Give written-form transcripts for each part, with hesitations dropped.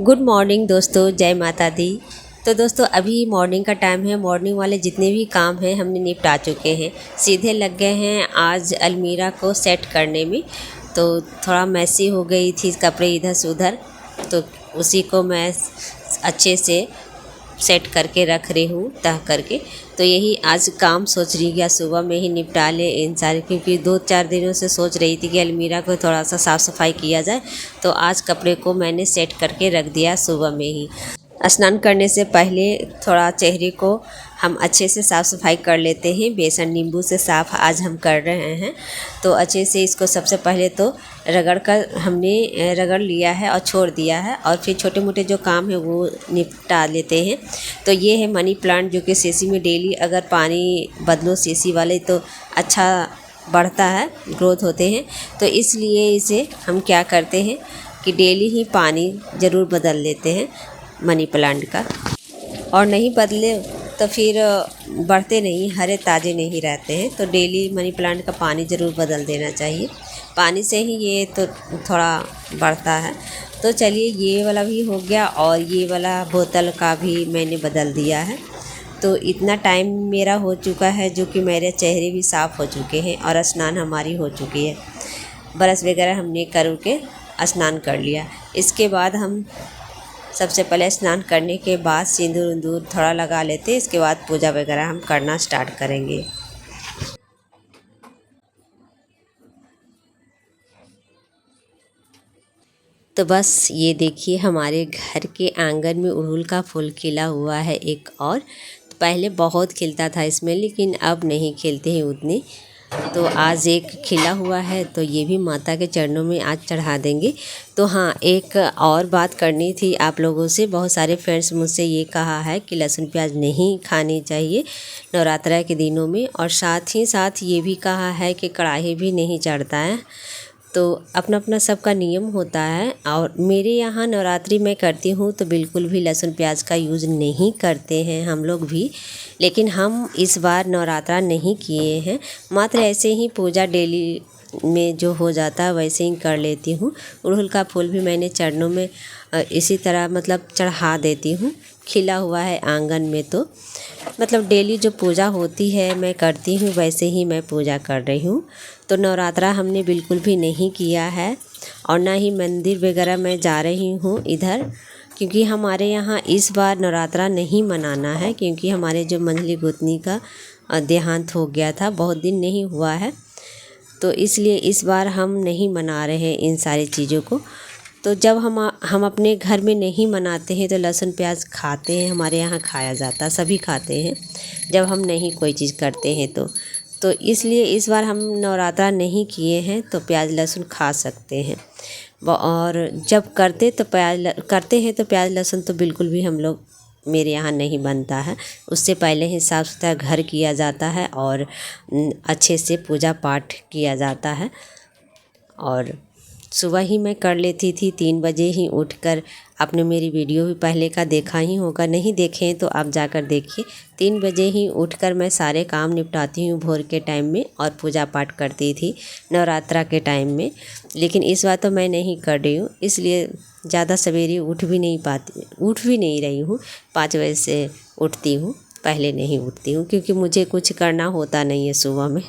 Good morning दोस्तों, जय माता दी। तो दोस्तों अभी मॉर्निंग का टाइम है। मॉर्निंग वाले जितने भी काम हैं हमने निपटा चुके हैं। सीधे लग गए हैं आज अलमीरा को सेट करने में। तो थोड़ा मैसी हो गई थी कपड़े इधर से उधर, तो उसी को मैं अच्छे से सेट करके रख रही हूँ तह करके। तो यही आज काम सोच रही या सुबह में ही निपटा ले इन सारे, क्योंकि 2-4 दिनों से सोच रही थी कि अलमीरा को थोड़ा सा साफ़ सफाई किया जाए। तो आज कपड़े को मैंने सेट करके रख दिया सुबह में ही। स्नान करने से पहले थोड़ा चेहरे को हम अच्छे से साफ़ सफाई कर लेते हैं। बेसन नींबू से साफ़ आज हम कर रहे हैं। तो अच्छे से इसको सबसे पहले तो रगड़ कर हमने रगड़ लिया है और छोड़ दिया है, और फिर छोटे मोटे जो काम है वो निपटा लेते हैं। तो ये है मनी प्लांट, जो कि सीसी में डेली अगर पानी बदलो सीसी वाले तो अच्छा बढ़ता है, ग्रोथ होते हैं। तो इसलिए इसे हम क्या करते हैं कि डेली ही पानी ज़रूर बदल लेते हैं मनी प्लांट का, और नहीं बदले तो फिर बढ़ते नहीं, हरे ताज़े नहीं रहते हैं। तो डेली मनी प्लांट का पानी ज़रूर बदल देना चाहिए। पानी से ही ये तो थोड़ा बढ़ता है। तो चलिए ये वाला भी हो गया, और ये वाला बोतल का भी मैंने बदल दिया है। तो इतना टाइम मेरा हो चुका है, जो कि मेरे चेहरे भी साफ़ हो चुके हैं और स्नान हमारी हो चुकी है। ब्रश वगैरह हमने करके स्नान कर लिया। इसके बाद हम सबसे पहले स्नान करने के बाद सिंदूर उंदूर थोड़ा लगा लेते हैं। इसके बाद पूजा वगैरह हम करना स्टार्ट करेंगे। तो बस ये देखिए, हमारे घर के आंगन में अड़हुल का फूल खिला हुआ है एक और। तो पहले बहुत खिलता था इसमें, लेकिन अब नहीं खिलते हैं उतने। तो आज एक खिला हुआ है, तो ये भी माता के चरणों में आज चढ़ा देंगे। तो हाँ, एक और बात करनी थी आप लोगों से। बहुत सारे फ्रेंड्स मुझसे ये कहा है कि लहसुन प्याज नहीं खानी चाहिए नवरात्रा के दिनों में, और साथ ही साथ ये भी कहा है कि कढ़ाई भी नहीं चढ़ता है। तो अपना अपना सबका नियम होता है। और मेरे यहाँ नवरात्रि में करती हूँ तो बिल्कुल भी लहसुन प्याज का यूज़ नहीं करते हैं हम लोग भी। लेकिन हम इस बार नवरात्रा नहीं किए हैं, मात्र ऐसे ही पूजा डेली में जो हो जाता है वैसे ही कर लेती हूँ। अड़हुल का फूल भी मैंने चरणों में इसी तरह मतलब चढ़ा देती हूँ। खिला हुआ है आंगन में, तो मतलब डेली जो पूजा होती है मैं करती हूँ वैसे ही मैं पूजा कर रही हूँ। तो नवरात्रा हमने बिल्कुल भी नहीं किया है, और ना ही मंदिर वगैरह मैं जा रही हूँ इधर, क्योंकि हमारे यहाँ इस बार नवरात्रा नहीं मनाना है। क्योंकि हमारे जो मंझली गोतनी का देहांत हो गया था, बहुत दिन नहीं हुआ है, तो इसलिए इस बार हम नहीं मना रहे हैं इन सारी चीज़ों को। तो जब हम अपने घर में नहीं मनाते हैं तो लहसुन प्याज खाते हैं, हमारे यहाँ खाया जाता है, सभी खाते हैं जब हम नहीं कोई चीज़ करते हैं तो इसलिए इस बार हम नवरात्रा नहीं किए हैं, तो प्याज लहसुन खा सकते हैं। और जब करते हैं तो प्याज लहसुन तो बिल्कुल भी हम लोग, मेरे यहाँ नहीं बनता है। उससे पहले ही साफ़ सुथरा घर किया जाता है और अच्छे से पूजा पाठ किया जाता है। और सुबह ही मैं कर लेती थी 3 बजे ही उठकर। आपने मेरी वीडियो भी पहले का देखा ही होगा, नहीं देखें तो आप जाकर देखिए। 3 बजे ही उठकर मैं सारे काम निपटाती हूँ भोर के टाइम में, और पूजा पाठ करती थी नवरात्रा के टाइम में। लेकिन इस बार तो मैं नहीं कर रही हूँ, इसलिए ज़्यादा सवेरे उठ भी नहीं रही हूँ। 5 बजे से उठती हूँ, पहले नहीं उठती हूँ, क्योंकि मुझे कुछ करना होता नहीं है सुबह में।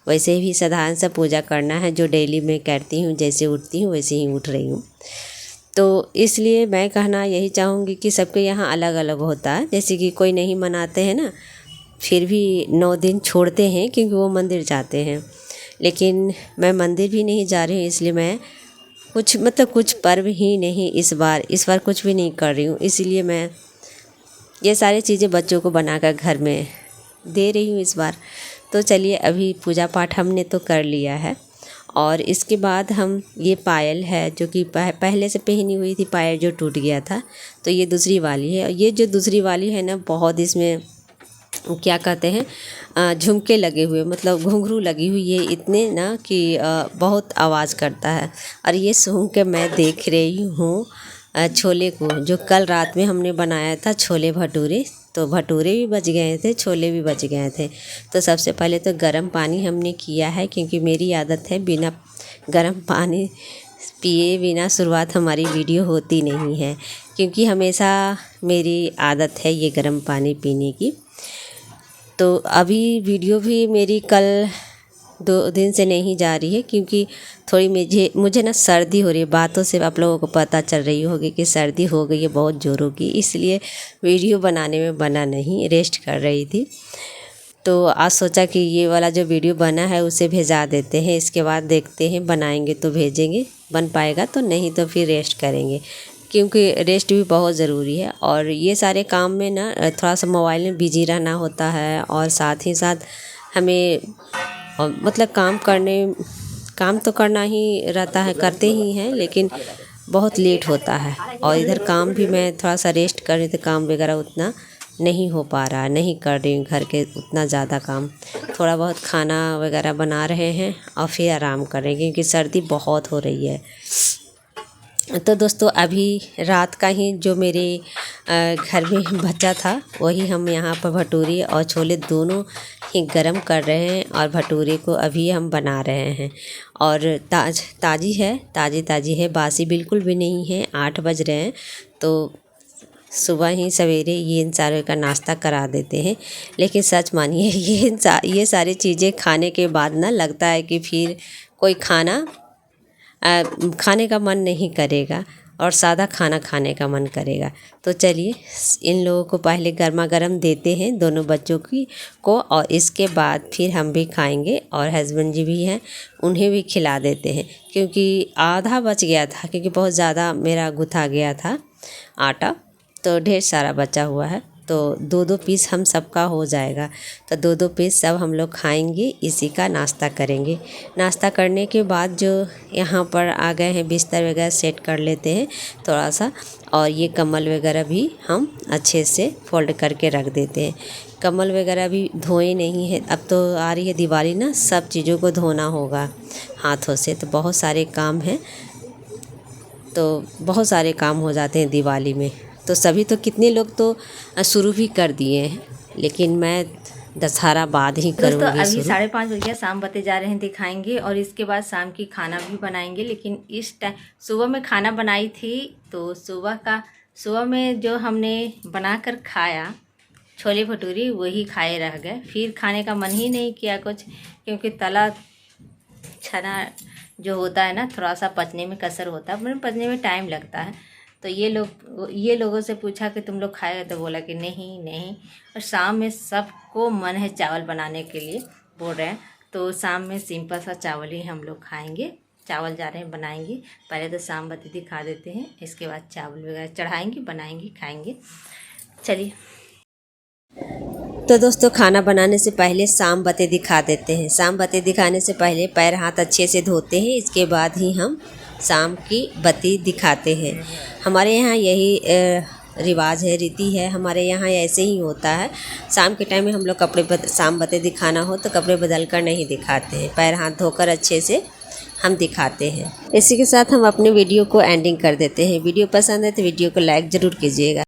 वैसे भी साधारण सा पूजा करना है जो डेली मैं करती हूँ, जैसे उठती हूँ वैसे ही उठ रही हूँ। तो इसलिए मैं कहना यही चाहूँगी कि सबके यहाँ अलग अलग होता है। जैसे कि कोई नहीं मनाते हैं ना, फिर भी 9 दिन छोड़ते हैं क्योंकि वो मंदिर जाते हैं। लेकिन मैं मंदिर भी नहीं जा रही हूँ, इसलिए मैं कुछ पर्व ही नहीं इस बार कुछ भी नहीं कर रही हूँ। इसीलिए मैं ये सारी चीज़ें बच्चों को बनाकर घर में दे रही हूँ इस बार। तो चलिए, अभी पूजा पाठ हमने तो कर लिया है, और इसके बाद हम ये पायल है जो कि पहले से पहनी हुई थी पायल, जो टूट गया था, तो ये दूसरी वाली है। ये जो दूसरी वाली है ना, बहुत इसमें क्या कहते हैं झुमके लगे हुए, मतलब घुंघरू लगी हुई है इतने ना कि बहुत आवाज़ करता है। और ये सूंघ के मैं देख रही हूँ छोले को, जो कल रात में हमने बनाया था छोले भटूरे। तो भटूरे भी बच गए थे, छोले भी बच गए थे। तो सबसे पहले तो गर्म पानी हमने किया है, क्योंकि मेरी आदत है बिना गर्म पानी पिए बिना शुरुआत हमारी वीडियो होती नहीं है। क्योंकि हमेशा मेरी आदत है ये गर्म पानी पीने की। तो अभी वीडियो भी मेरी कल 2 दिन से नहीं जा रही है, क्योंकि थोड़ी मुझे ना सर्दी हो रही है। बातों से आप लोगों को पता चल रही होगी कि सर्दी हो गई है बहुत ज़ोरों की, इसलिए वीडियो बनाने में बना नहीं, रेस्ट कर रही थी। तो आज सोचा कि ये वाला जो वीडियो बना है उसे भेजा देते हैं, इसके बाद देखते हैं, बनाएंगे तो भेजेंगे, बन पाएगा तो, नहीं तो फिर रेस्ट करेंगे, क्योंकि रेस्ट भी बहुत ज़रूरी है। और ये सारे काम में ना थोड़ा सा मोबाइल में बिजी रहना होता है, और साथ ही साथ हमें मतलब काम तो करना ही रहता है, करते ही हैं, लेकिन बहुत लेट होता है। और इधर काम भी मैं थोड़ा सा रेस्ट कर रही थी, काम वगैरह उतना नहीं हो पा रहा, नहीं कर रही हूँ घर के उतना ज़्यादा काम। थोड़ा बहुत खाना वगैरह बना रहे हैं और फिर आराम कर रहे हैं, क्योंकि सर्दी बहुत हो रही है। तो दोस्तों अभी रात का ही जो मेरे घर में बचा था वही हम यहाँ पर भटूरे और छोले दोनों ही गरम कर रहे हैं, और भटूरे को अभी हम बना रहे हैं। और ताज़ी है, बासी बिल्कुल भी नहीं है। 8 बज रहे हैं, तो सुबह ही सवेरे ये इन सारे का नाश्ता करा देते हैं। लेकिन सच मानिए ये सारी चीज़ें खाने के बाद ना लगता है कि फिर कोई खाने का मन नहीं करेगा, और सादा खाना खाने का मन करेगा। तो चलिए इन लोगों को पहले गर्मा गर्म देते हैं दोनों बच्चों को, और इसके बाद फिर हम भी खाएंगे, और हस्बैंड जी भी हैं उन्हें भी खिला देते हैं। क्योंकि आधा बच गया था, क्योंकि बहुत ज़्यादा मेरा गुथा गया था आटा, तो ढेर सारा बचा हुआ है। तो 2-2 पीस हम सबका हो जाएगा, तो 2-2 पीस सब हम लोग खाएंगे, इसी का नाश्ता करेंगे। नाश्ता करने के बाद जो यहाँ पर आ गए हैं, बिस्तर वगैरह सेट कर लेते हैं थोड़ा सा, और ये कम्बल वगैरह भी हम अच्छे से फोल्ड करके रख देते हैं। कम्बल वगैरह भी धोए नहीं है, अब तो आ रही है दिवाली ना, सब चीज़ों को धोना होगा हाथों से, तो बहुत सारे काम हैं, तो बहुत सारे काम हो जाते हैं दिवाली में। तो सभी तो कितने लोग तो शुरू भी कर दिए हैं, लेकिन मैं दशहरा बाद ही करूँगी। दोस्तों अभी 5:30 बज गया, शाम बते जा रहे हैं, दिखाएंगे, और इसके बाद शाम की खाना भी बनाएंगे। लेकिन इस टाइम सुबह में खाना बनाई थी, तो सुबह में जो हमने बनाकर खाया छोले भटूरे, वही खाए रह गए। फिर खाने का मन ही नहीं किया कुछ, क्योंकि तला छना जो होता है ना, थोड़ा सा पचने में कसर होता है, मतलब पचने में टाइम लगता है। तो ये लोगों से पूछा कि तुम लोग खाए, तो बोला कि नहीं। और शाम में सबको मन है चावल बनाने के लिए, बोल रहे हैं, तो शाम में सिंपल सा चावल ही हम लोग खाएंगे। चावल जा रहे हैं बनाएंगे, पहले तो शाम बत्ती दिखा देते हैं, इसके बाद चावल वगैरह चढ़ाएंगे, बनाएंगे, खाएंगे। चलिए तो दोस्तों खाना बनाने से पहले शाम बत्ती दिखा देते हैं। शाम बत्ती दिखाने से पहले पैर हाथ अच्छे से धोते हैं, इसके बाद ही हम शाम की बत्ती दिखाते हैं। हमारे यहाँ यही रिवाज है, रीति है, हमारे यहाँ ऐसे ही होता है। शाम के टाइम में हम लोग शाम बत्ती दिखाना हो तो कपड़े बदल कर नहीं दिखाते हैं, पैर हाथ धोकर अच्छे से हम दिखाते हैं। इसी के साथ हम अपने वीडियो को एंडिंग कर देते हैं। वीडियो पसंद है तो वीडियो को लाइक ज़रूर कीजिएगा।